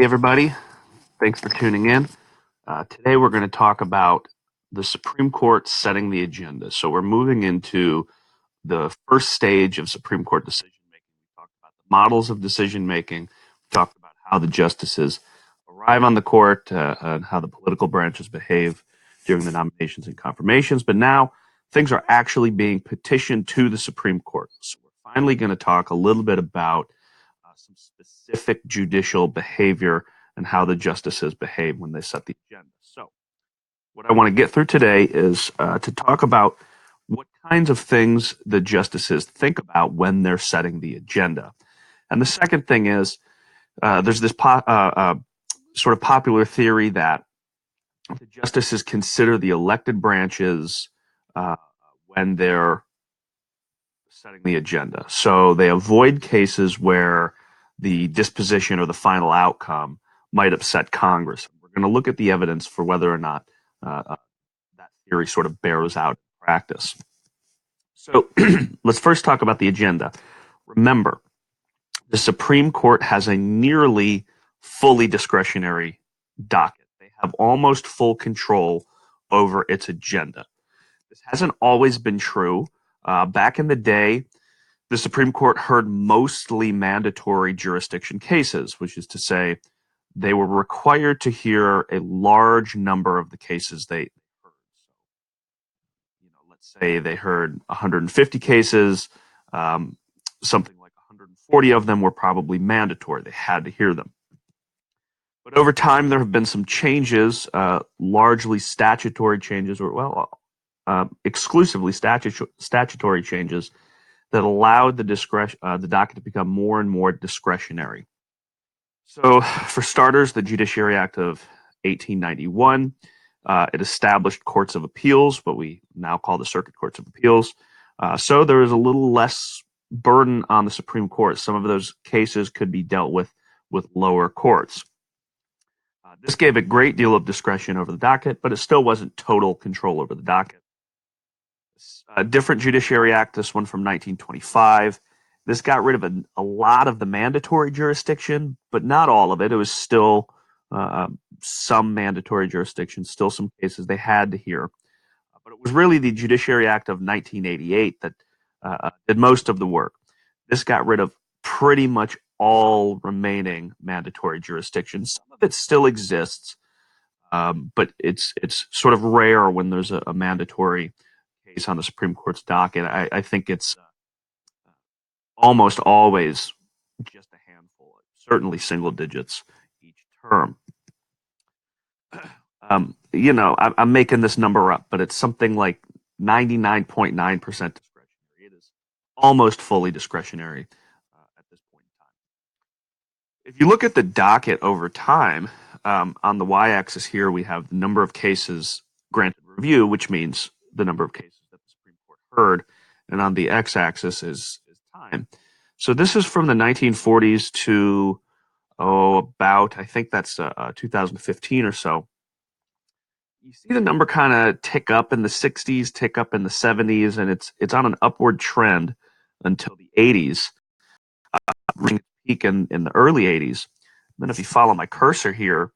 Hey, everybody. Thanks for tuning in. Today, we're going to talk about the Supreme Court setting the agenda. So, we're moving into the first stage of Supreme Court decision making. We talked about the models of decision making. We talked about how the justices arrive on the court and how the political branches behave during the nominations and confirmations. But now, things are actually being petitioned to the Supreme Court. So, we're finally going to talk a little bit about some specific judicial behavior and how the justices behave when they set the agenda. So, what I want to get through today is to talk about what kinds of things the justices think about when they're setting the agenda. And the second thing is there's this sort of popular theory that the justices consider the elected branches when they're setting the agenda. So they avoid cases where the disposition or the final outcome might upset Congress. We're going to look at the evidence for whether or not that theory sort of bears out in practice. So let's first talk about the agenda. Remember, the Supreme Court has a nearly fully discretionary docket. They have almost full control over its agenda. This hasn't always been true. Back in the day, the Supreme Court heard mostly mandatory jurisdiction cases, which is to say, they were required to hear a large number of the cases they heard. So, let's say they heard 150 cases, something like 140 of them were probably mandatory. They had to hear them. But over time, there have been some changes, largely statutory changes, or exclusively statutory changes that allowed the docket to become more and more discretionary. So, for starters, the Judiciary Act of 1891, it established courts of appeals, what we now call the circuit courts of appeals. So there is a little less burden on the Supreme Court. Some of those cases could be dealt with lower courts. This gave a great deal of discretion over the docket, but it still wasn't total control over the docket. A different Judiciary Act, this one from 1925. This got rid of a lot of the mandatory jurisdiction, but not all of it. It was still some mandatory jurisdiction, still some cases they had to hear. But it was really the Judiciary Act of 1988 that did most of the work. This got rid of pretty much all remaining mandatory jurisdictions. Some of it still exists, but it's sort of rare when there's a mandatory case on the Supreme Court's docket. I think it's almost always just a handful, certainly single digits each term. I'm making this number up, but it's something like 99.9% discretionary. It is almost fully discretionary at this point in time. If you look at the docket over time, on the y-axis here, we have the number of cases granted review, which means the number of cases that the Supreme Court heard, and on the x-axis is time. So this is from the 1940s to about, I think that's 2015 or so. You see the number kind of tick up in the 60s, tick up in the 70s, and it's on an upward trend until the 80s, reaching peak in the early 80s. Then if you follow my cursor here,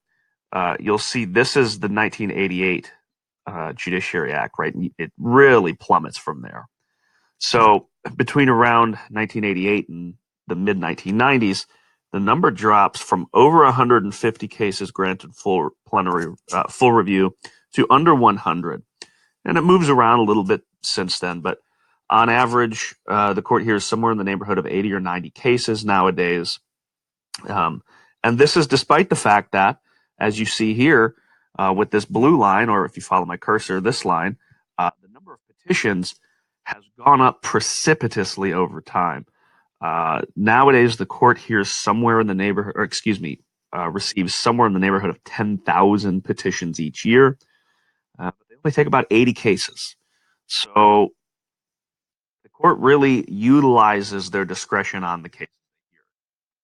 you'll see this is the 1988 Judiciary Act, right? And it really plummets from there. So between around 1988 and the mid 1990s, the number drops from over 150 cases granted full review to under 100, and it moves around a little bit since then. But on average, the court hears somewhere in the neighborhood of 80 or 90 cases nowadays, and this is despite the fact that, as you see here, with this blue line, or if you follow my cursor, this line, the number of petitions has gone up precipitously over time. Nowadays, the court hears somewhere in the neighborhood, or excuse me, receives somewhere in the neighborhood of 10,000 petitions each year. But they only take about 80 cases. So the court really utilizes their discretion on the case.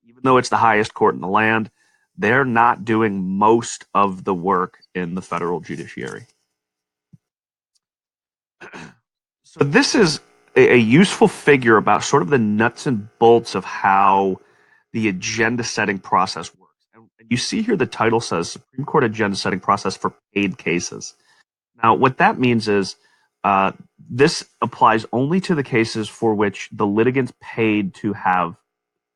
Even though it's the highest court in the land, they're not doing most of the work in the federal judiciary. So this is a useful figure about sort of the nuts and bolts of how the agenda setting process works. And You see here the title says Supreme Court Agenda Setting Process for Paid Cases. Now, what that means is this applies only to the cases for which the litigants paid to have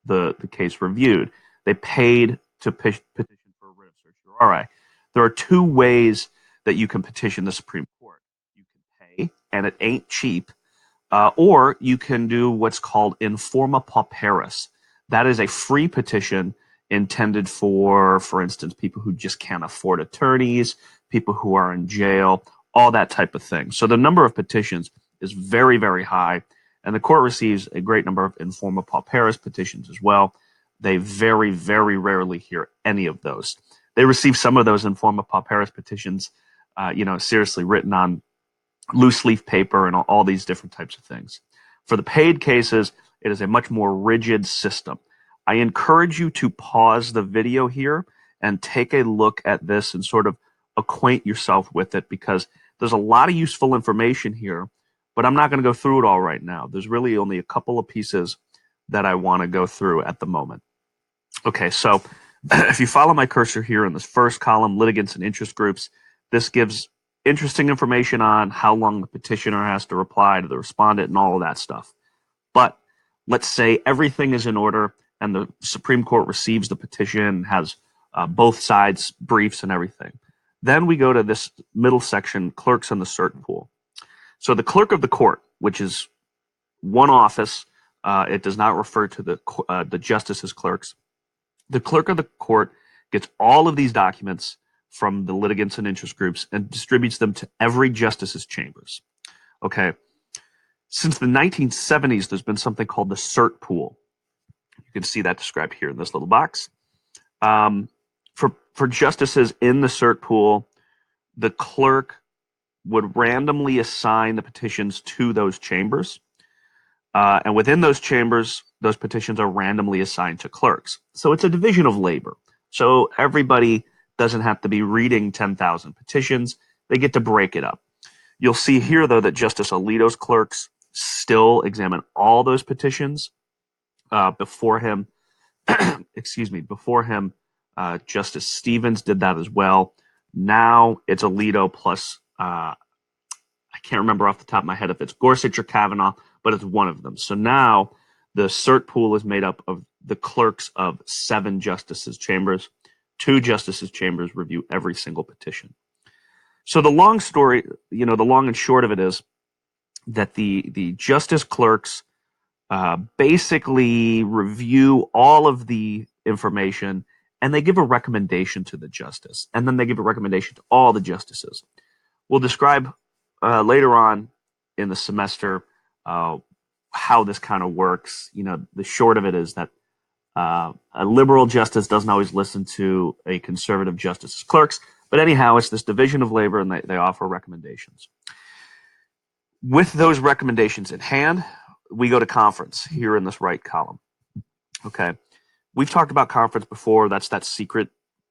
the case reviewed. They paid to petition for a writ of certiorari. There are two ways that you can petition the Supreme Court. You can pay, and it ain't cheap, or you can do what's called informa pauperis. That is a free petition intended for instance, people who just can't afford attorneys, people who are in jail, all that type of thing. So the number of petitions is very, very high, and the court receives a great number of informa pauperis petitions as well. They very, very rarely hear any of those. They receive some of those informa pauperis petitions, seriously written on loose leaf paper and all these different types of things. For the paid cases, it is a much more rigid system. I encourage you to pause the video here and take a look at this and sort of acquaint yourself with it, because there's a lot of useful information here, but I'm not going to go through it all right now. There's really only a couple of pieces that I want to go through at the moment. Okay, so if you follow my cursor here in this first column, litigants and interest groups, this gives interesting information on how long the petitioner has to reply to the respondent and all of that stuff. But let's say everything is in order and the Supreme Court receives the petition, has both sides' briefs and everything. Then we go to this middle section, clerks and the cert pool. So the clerk of the court, which is one office, it does not refer to the justices' clerks. The clerk of the court gets all of these documents from the litigants and interest groups and distributes them to every justice's chambers. Okay. Since the 1970s, there's been something called the cert pool. You can see that described here in this little box. For justices in the cert pool, the clerk would randomly assign the petitions to those chambers. And within those chambers, those petitions are randomly assigned to clerks. So it's a division of labor. So everybody doesn't have to be reading 10,000 petitions. They get to break it up. You'll see here, though, that Justice Alito's clerks still examine all those petitions. Before him, Justice Stevens did that as well. Now it's Alito plus, I can't remember off the top of my head if it's Gorsuch or Kavanaugh, but it's one of them. So now the cert pool is made up of the clerks of 7 justices' chambers. 2 justices' chambers review every single petition. So the long story, the long and short of it is that the justice clerks basically review all of the information, and they give a recommendation to the justice, and then they give a recommendation to all the justices. We'll describe later on in the semester how this kind of works. The short of it is that a liberal justice doesn't always listen to a conservative justice's clerks, but anyhow, it's this division of labor, and they offer recommendations. With those recommendations in hand, we go to conference here in this right column. Okay. We've talked about conference before. That's that secret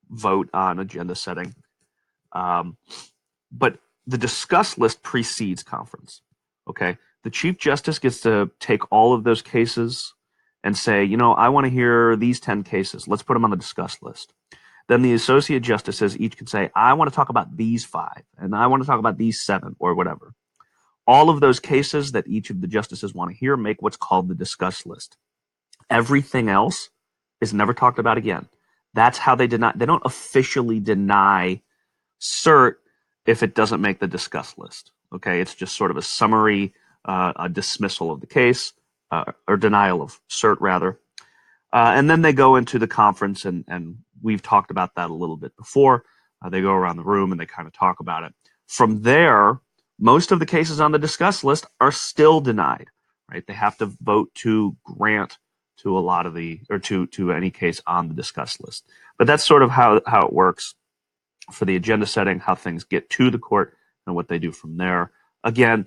vote on agenda setting. But the discuss list precedes conference. Okay. The Chief Justice gets to take all of those cases and say, I want to hear these 10 cases. Let's put them on the discuss list. Then the Associate Justices each can say, I want to talk about these 5, and I want to talk about these 7, or whatever. All of those cases that each of the justices want to hear make what's called the discuss list. Everything else is never talked about again. That's how they don't officially deny cert if it doesn't make the discuss list. Okay, it's just sort of a summary, a dismissal of the case, or denial of cert rather. And then they go into the conference, and we've talked about that a little bit before. They go around the room and they kind of talk about it. From there, most of the cases on the discuss list are still denied, right? They have to vote to grant to a lot of to any case on the discuss list. But that's sort of how it works for the agenda setting, how things get to the court, and what they do from there. Again,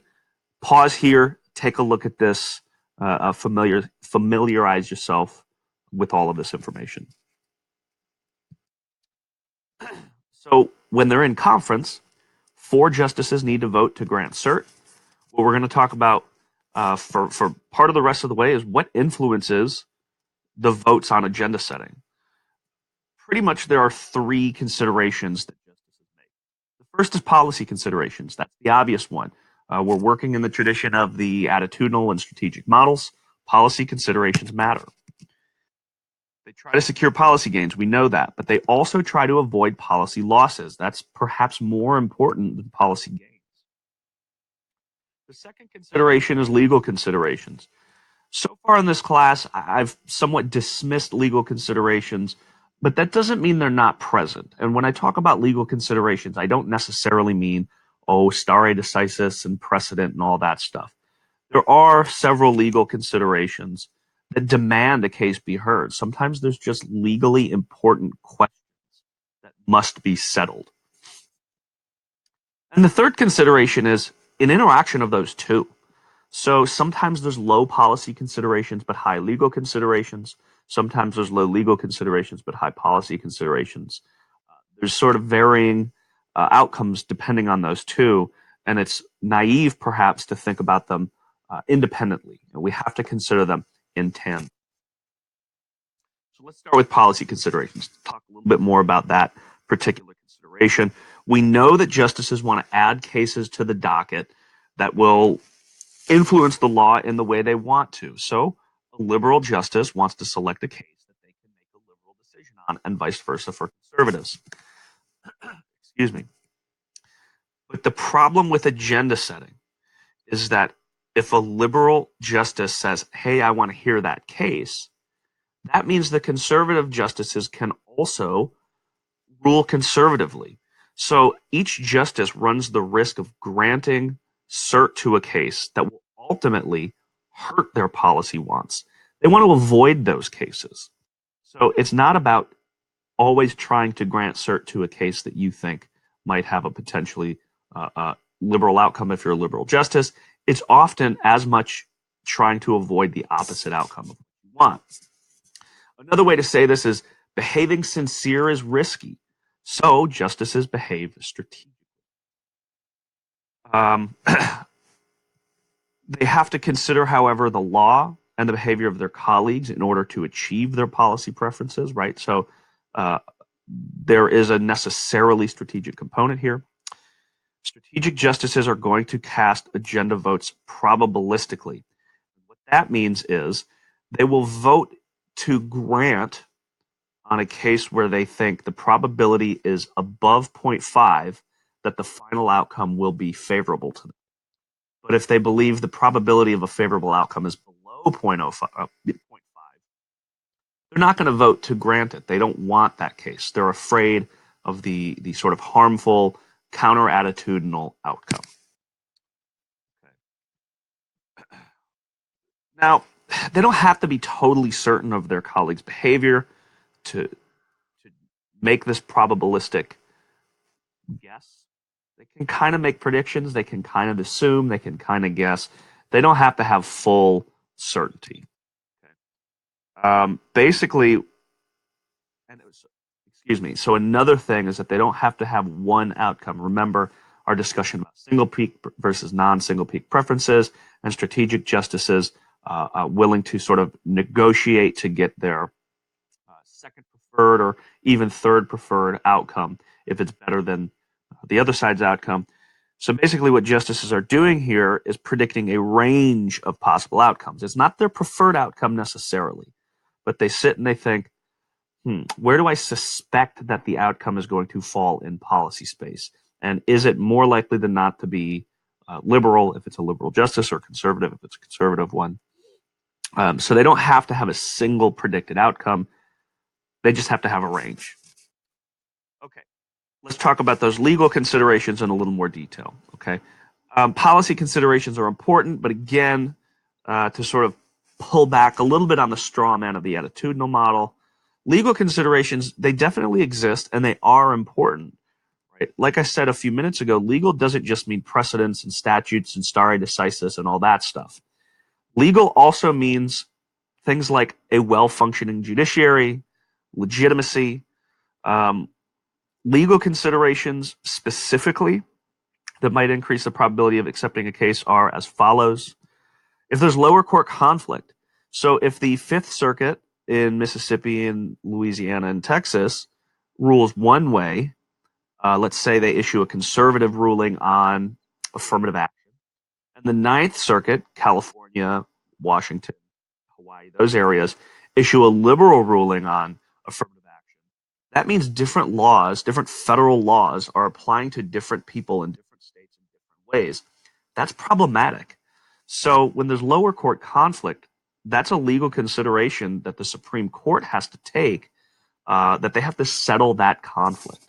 pause here, take a look at this, familiarize yourself with all of this information. So when they're in conference, 4 justices need to vote to grant cert. What we're going to talk about for part of the rest of the way is what influences the votes on agenda setting. pretty much there are three considerations that justices make. The first is policy considerations. That's the obvious one. We're working in the tradition of the attitudinal and strategic models. Policy considerations matter. They try to secure policy gains, we know that, but they also try to avoid policy losses. That's perhaps more important than policy gains. The second consideration is legal considerations. So far in this class, I've somewhat dismissed legal considerations, but that doesn't mean they're not present. And when I talk about legal considerations, I don't necessarily mean, stare decisis and precedent and all that stuff. There are several legal considerations that demand a case be heard. Sometimes there's just legally important questions that must be settled. And the third consideration is an interaction of those two. So sometimes there's low policy considerations but high legal considerations. Sometimes there's low legal considerations but high policy considerations. There's sort of varying outcomes depending on those two, and it's naive perhaps to think about them independently. We have to consider them in tandem. So let's start with policy considerations. Talk a little bit more about that particular consideration. We know that justices want to add cases to the docket that will influence the law in the way they want to. So a liberal justice wants to select a case that they can make a liberal decision on, and vice versa for conservatives. Excuse me. But the problem with agenda setting is that if a liberal justice says, hey, I want to hear that case, that means the conservative justices can also rule conservatively. So each justice runs the risk of granting cert to a case that will ultimately hurt their policy wants. They want to avoid those cases. So it's not about always trying to grant cert to a case that you think might have a potentially liberal outcome if you're a liberal justice. It's often as much trying to avoid the opposite outcome of what you want. Another way to say this is behaving sincere is risky. So justices behave strategically. They have to consider, however, the law and the behavior of their colleagues in order to achieve their policy preferences, right? So there is a necessarily strategic component here. Strategic justices are going to cast agenda votes probabilistically. What that means is they will vote to grant on a case where they think the probability is above 0.5 that the final outcome will be favorable to them. But if they believe the probability of a favorable outcome is below 0.5, they're not going to vote to grant it. They don't want that case. They're afraid of the sort of harmful counter-attitudinal outcome. Okay. Now, they don't have to be totally certain of their colleagues' behavior to make this probabilistic guess. They can kind of make predictions. They can kind of assume. They can kind of guess. They don't have to have full certainty. Okay. Basically, so another thing is that they don't have to have one outcome. Remember our discussion about single peak versus non-single peak preferences, and strategic justices willing to sort of negotiate to get their second preferred or even third preferred outcome if it's better than the other side's outcome. So basically what justices are doing here is predicting a range of possible outcomes. It's not their preferred outcome necessarily, but they sit and they think, where do I suspect that the outcome is going to fall in policy space? And is it more likely than not to be liberal if it's a liberal justice, or conservative if it's a conservative one? So they don't have to have a single predicted outcome. They just have to have a range. Okay, let's talk about those legal considerations in a little more detail. Okay, policy considerations are important, but again, to sort of pull back a little bit on the straw man of the attitudinal model, legal considerations, they definitely exist and they are important. Right? Like I said a few minutes ago, legal doesn't just mean precedents and statutes and stare decisis and all that stuff. Legal also means things like a well-functioning judiciary, legitimacy. Legal considerations specifically that might increase the probability of accepting a case are as follows. If there's lower court conflict, so if the Fifth Circuit in Mississippi and Louisiana and Texas rules one way, let's say they issue a conservative ruling on affirmative action, and the Ninth Circuit, California, Washington, Hawaii, those areas, issue a liberal ruling on affirmative action. That means different laws, different federal laws, are applying to different people in different states in different ways. That's problematic. So when there's lower court conflict, that's a legal consideration that the Supreme Court has to take, that they have to settle that conflict.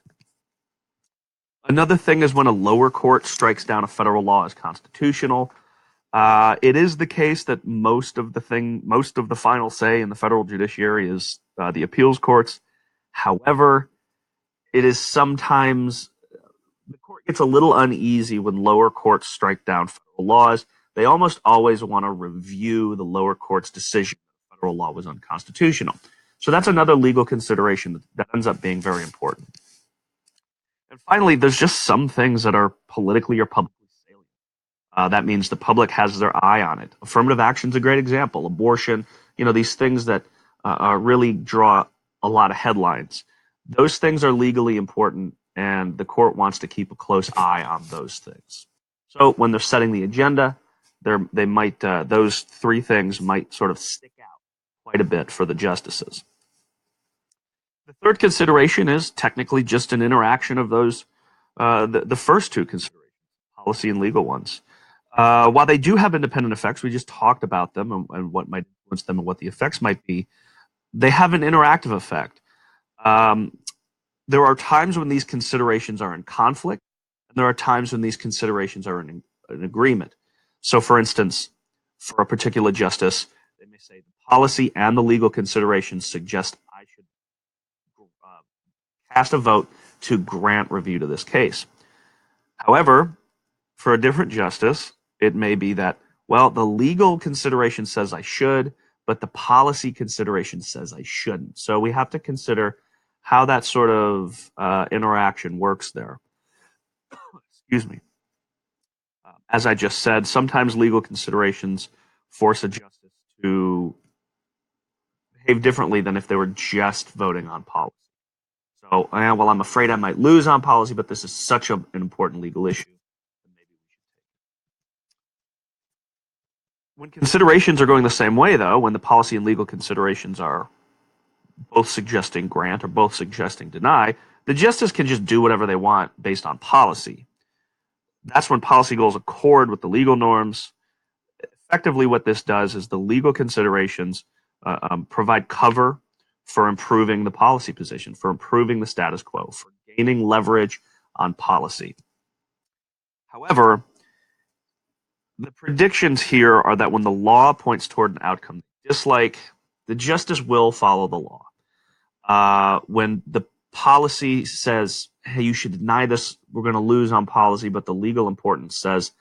Another thing is when a lower court strikes down a federal law as constitutional. It is the case that most of the final say in the federal judiciary is the appeals courts. However, it is sometimes the court gets a little uneasy when lower courts strike down federal laws. They almost always want to review the lower court's decision that the federal law was unconstitutional. So that's another legal consideration that ends up being very important. And finally, there's just some things that are politically or publicly salient. That means the public has their eye on it. Affirmative action is a great example. Abortion, these things that really draw a lot of headlines. Those things are legally important, and the court wants to keep a close eye on those things. So when they're setting the agenda, they might those three things might sort of stick out quite a bit for the justices. The third consideration is technically just an interaction of those, the first two considerations, policy and legal ones. While they do have independent effects, we just talked about them and what might influence them and what the effects might be. They have an interactive effect. There are times when these considerations are in conflict, and there are times when these considerations are in agreement. So, for instance, for a particular justice, they may say the policy and the legal considerations suggest I should cast a vote to grant review to this case. However, for a different justice, it may be that, well, the legal consideration says I should, but the policy consideration says I shouldn't. So we have to consider how that sort of interaction works there. Excuse me. As I just said, sometimes legal considerations force a justice to behave differently than if they were just voting on policy. So, well, I'm afraid I might lose on policy, but this is such an important legal issue. When considerations are going the same way, though, when the policy and legal considerations are both suggesting grant or both suggesting deny, the justice can just do whatever they want based on policy. That's when policy goes accord with the legal norms. Effectively, what this does is the legal considerations provide cover for improving the policy position, for improving the status quo, for gaining leverage on policy. However, the predictions here are that when the law points toward an outcome, just like the justice will follow the law. When the policy says, hey, you should deny this, we're going to lose on policy, but the legal importance says,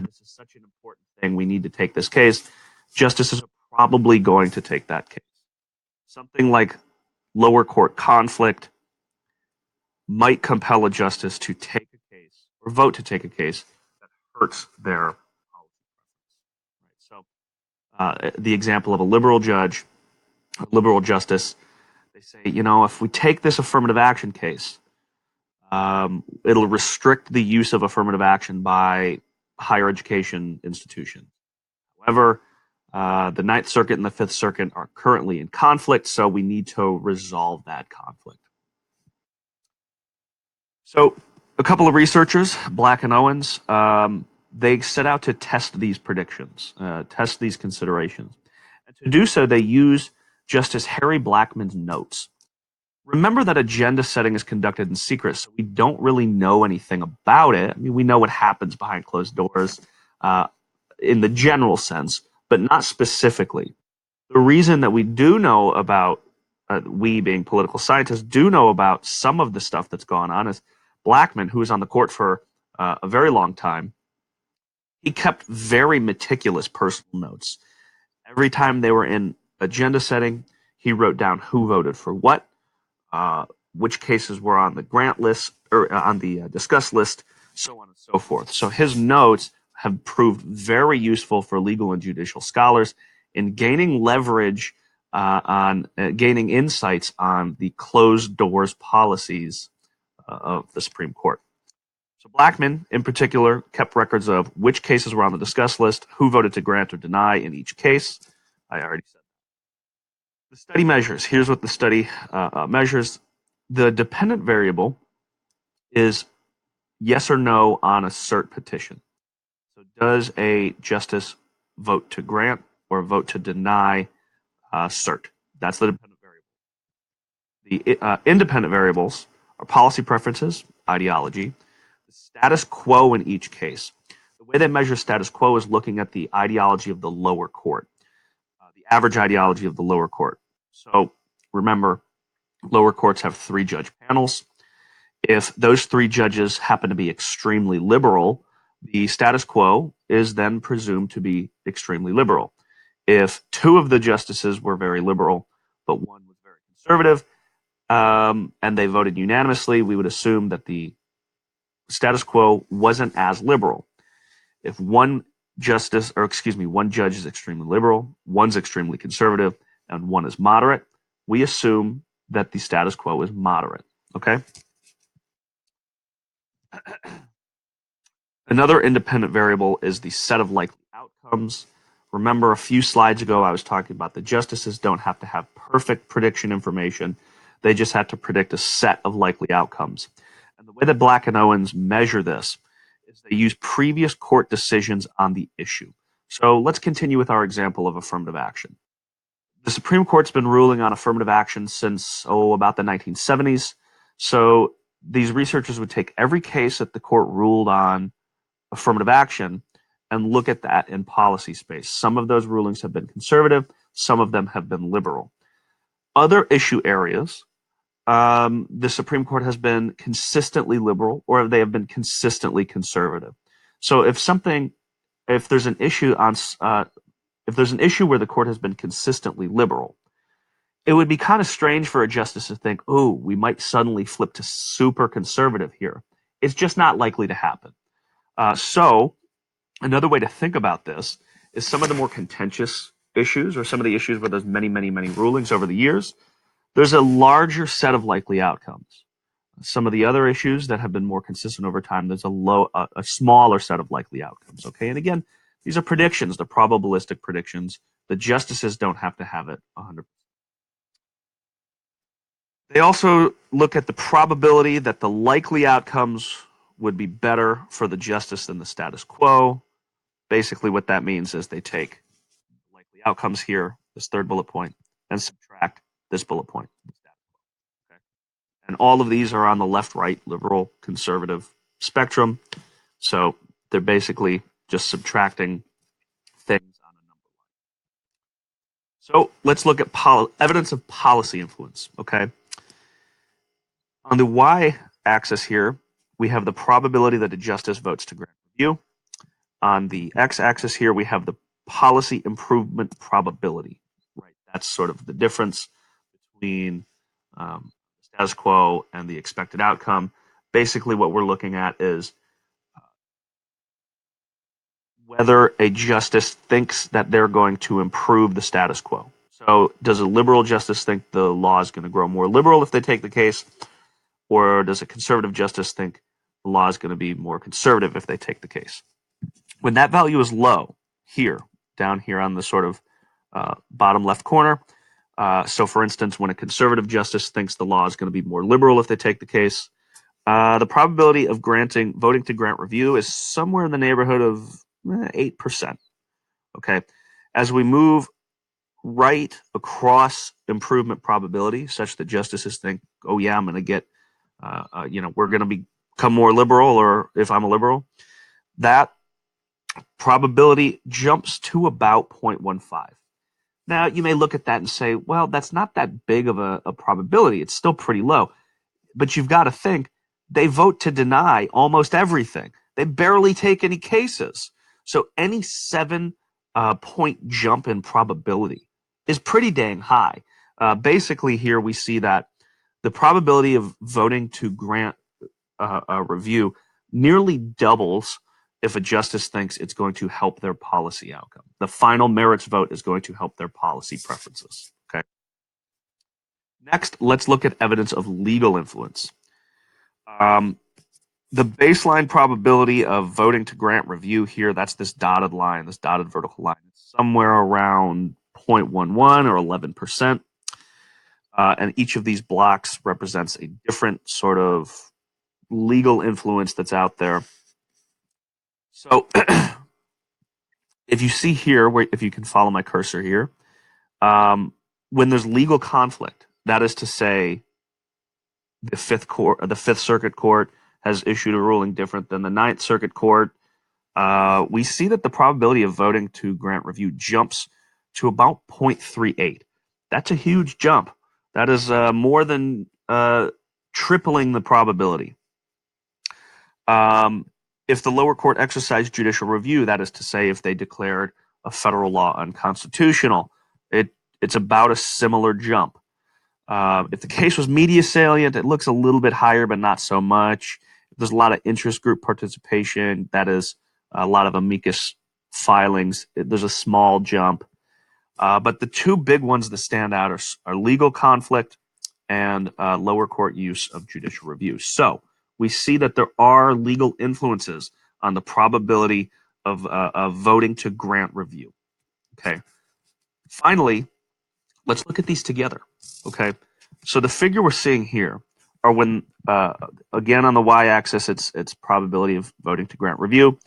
this is such an important thing, we need to take this case, justices are probably going to take that case. Something like lower court conflict might compel a justice to take a case or vote to take a case that hurts their policy. So the example of a liberal judge, a liberal justice, they say, if we take this affirmative action case, it'll restrict the use of affirmative action by higher education institutions. However, the Ninth Circuit and the Fifth Circuit are currently in conflict, so we need to resolve that conflict. So a couple of researchers, Black and Owens, they set out to test these predictions, test these considerations. And to do so, they use Justice Harry Blackmun's notes. Remember that agenda setting is conducted in secret, so we don't really know anything about it. I mean, we know what happens behind closed doors in the general sense, but not specifically. The reason that we do know about, we being political scientists, do know about some of the stuff that's gone on is Blackmun, who was on the court for a very long time, he kept very meticulous personal notes. Every time they were in agenda setting, he wrote down who voted for what, which cases were on the grant list or on the discuss list, so on and so forth. So his notes have proved very useful for legal and judicial scholars in gaining leverage on gaining insights on the closed doors policies of the Supreme Court. So Blackmun, in particular, kept records of which cases were on the discuss list, who voted to grant or deny in each case. I already said that. The study measures. Here's what the study measures. The dependent variable is yes or no on a cert petition. So does a justice vote to grant or vote to deny cert? That's the dependent variable. The independent variables are policy preferences, ideology, the status quo in each case. The way they measure status quo is looking at the ideology of the lower court, the average ideology of the lower court. So remember, lower courts have 3 judge panels. If those 3 judges happen to be extremely liberal, the status quo is then presumed to be extremely liberal. If 2 of the justices were very liberal, but 1 was very conservative, and they voted unanimously, we would assume that the status quo wasn't as liberal. If one judge is extremely liberal, 1's extremely conservative, and 1 is moderate, we assume that the status quo is moderate. Okay? Another independent variable is the set of likely outcomes. Remember, a few slides ago, I was talking about the justices don't have to have perfect prediction information. They just have to predict a set of likely outcomes. And the way that Black and Owens measure this is they use previous court decisions on the issue. So let's continue with our example of affirmative action. The Supreme Court's been ruling on affirmative action since, about the 1970s. So these researchers would take every case that the court ruled on affirmative action and look at that in policy space. Some of those rulings have been conservative, some of them have been liberal. Other issue areas, the Supreme Court has been consistently liberal or they have been consistently conservative. So if there's an issue where the court has been consistently liberal, it would be kind of strange for a justice to think, oh, we might suddenly flip to super conservative here. It's just not likely to happen. So another way to think about this is some of the more contentious issues or some of the issues where there's many, many, many rulings over the years, there's a larger set of likely outcomes. Some of the other issues that have been more consistent over time, there's a smaller set of likely outcomes. Okay, and again, these are predictions, they're probabilistic predictions. The justices don't have to have it 100%. They also look at the probability that the likely outcomes would be better for the justice than the status quo. Basically, what that means is they take likely outcomes here, this third bullet point, and subtract this bullet point. Okay? And all of these are on the left-right, liberal, conservative spectrum. So they're basically just subtracting things on a number line. So let's look at evidence of policy influence. Okay. On the y-axis here, we have the probability that a justice votes to grant review. On the x-axis here, we have the policy improvement probability. Right, that's sort of the difference between status quo and the expected outcome. Basically, what we're looking at is whether a justice thinks that they're going to improve the status quo. So, does a liberal justice think the law is going to grow more liberal if they take the case? Or does a conservative justice think the law is going to be more conservative if they take the case? When that value is low, down here on the sort of bottom left corner, so for instance, when a conservative justice thinks the law is going to be more liberal if they take the case, the probability of voting to grant review is somewhere in the neighborhood of 8%. Okay, as we move right across improvement probability, such that justices think, oh yeah, I'm going to get we're going to become more liberal, or if I'm a liberal, that probability jumps to about 0.15. Now, you may look at that and say, well, that's not that big of a probability. It's still pretty low. But you've got to think, they vote to deny almost everything. They barely take any cases. So any 7-point jump in probability is pretty dang high. Basically, here we see that the probability of voting to grant a review nearly doubles if a justice thinks it's going to help their policy outcome. The final merits vote is going to help their policy preferences. Okay. Next, let's look at evidence of legal influence. The baseline probability of voting to grant review here, that's this dotted line, this dotted vertical line, it's somewhere around 0.11 or 11%. And each of these blocks represents a different sort of legal influence that's out there. So if you see here, if you can follow my cursor here, when there's legal conflict, that is to say, the Fifth Circuit Court has issued a ruling different than the Ninth Circuit Court, we see that the probability of voting to grant review jumps to about 0.38. That's a huge jump. That is more than tripling the probability. If the lower court exercised judicial review, that is to say, if they declared a federal law unconstitutional, it's about a similar jump. If the case was media salient, it looks a little bit higher, but not so much. If there's a lot of interest group participation, that is a lot of amicus filings, there's a small jump. But the two big ones that stand out are legal conflict and lower court use of judicial review. So we see that there are legal influences on the probability of voting to grant review. Okay. Finally, let's look at these together. Okay. So the figure we're seeing here are when, again, on the y-axis, it's probability of voting to grant review.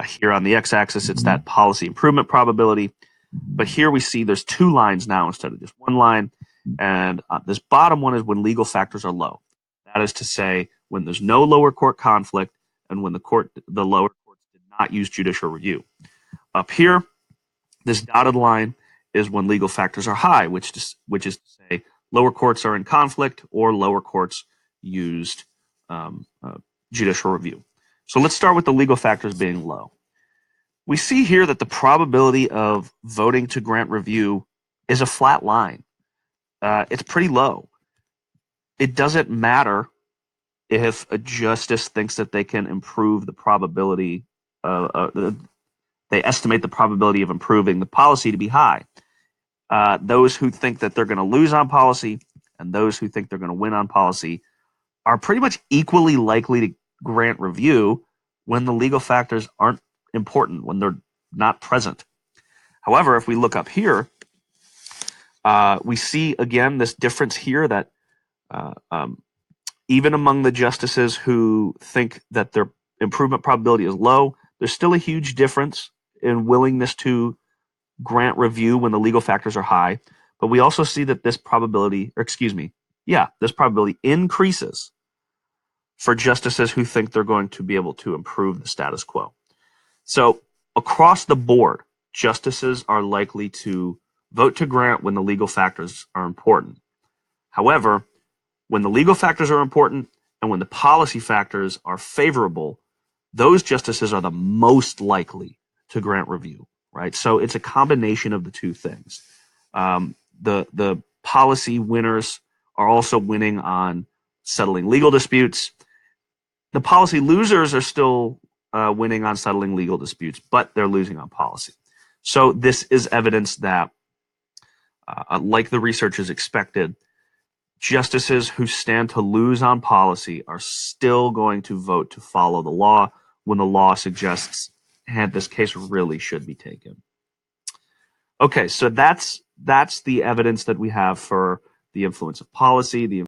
Here on the x-axis, it's that policy improvement probability. But here we see there's two lines now instead of just one line. And this bottom one is when legal factors are low. That is to say, when there's no lower court conflict and when the lower courts did not use judicial review. Up here, this dotted line is when legal factors are high, which is to say lower courts are in conflict or lower courts used judicial review. So let's start with the legal factors being low. We see here that the probability of voting to grant review is a flat line. It's pretty low. It doesn't matter if a justice thinks that they can improve the probability, they estimate the probability of improving the policy to be high. Those who think that they're going to lose on policy and those who think they're going to win on policy are pretty much equally likely to grant review when the legal factors aren't important, when they're not present. However, if we look up here, we see again this difference here that even among the justices who think that their improvement probability is low, there's still a huge difference in willingness to grant review when the legal factors are high. But we also see that this probability increases for justices who think they're going to be able to improve the status quo. So across the board, justices are likely to vote to grant when the legal factors are important. However, when the legal factors are important and when the policy factors are favorable, those justices are the most likely to grant review, right? So it's a combination of the two things. The policy winners are also winning on settling legal disputes. The policy losers are still winning on settling legal disputes, but they're losing on policy. So this is evidence that, like the researchers expected, justices who stand to lose on policy are still going to vote to follow the law when the law suggests, this case really should be taken. Okay, so that's the evidence that we have for the influence of policy, the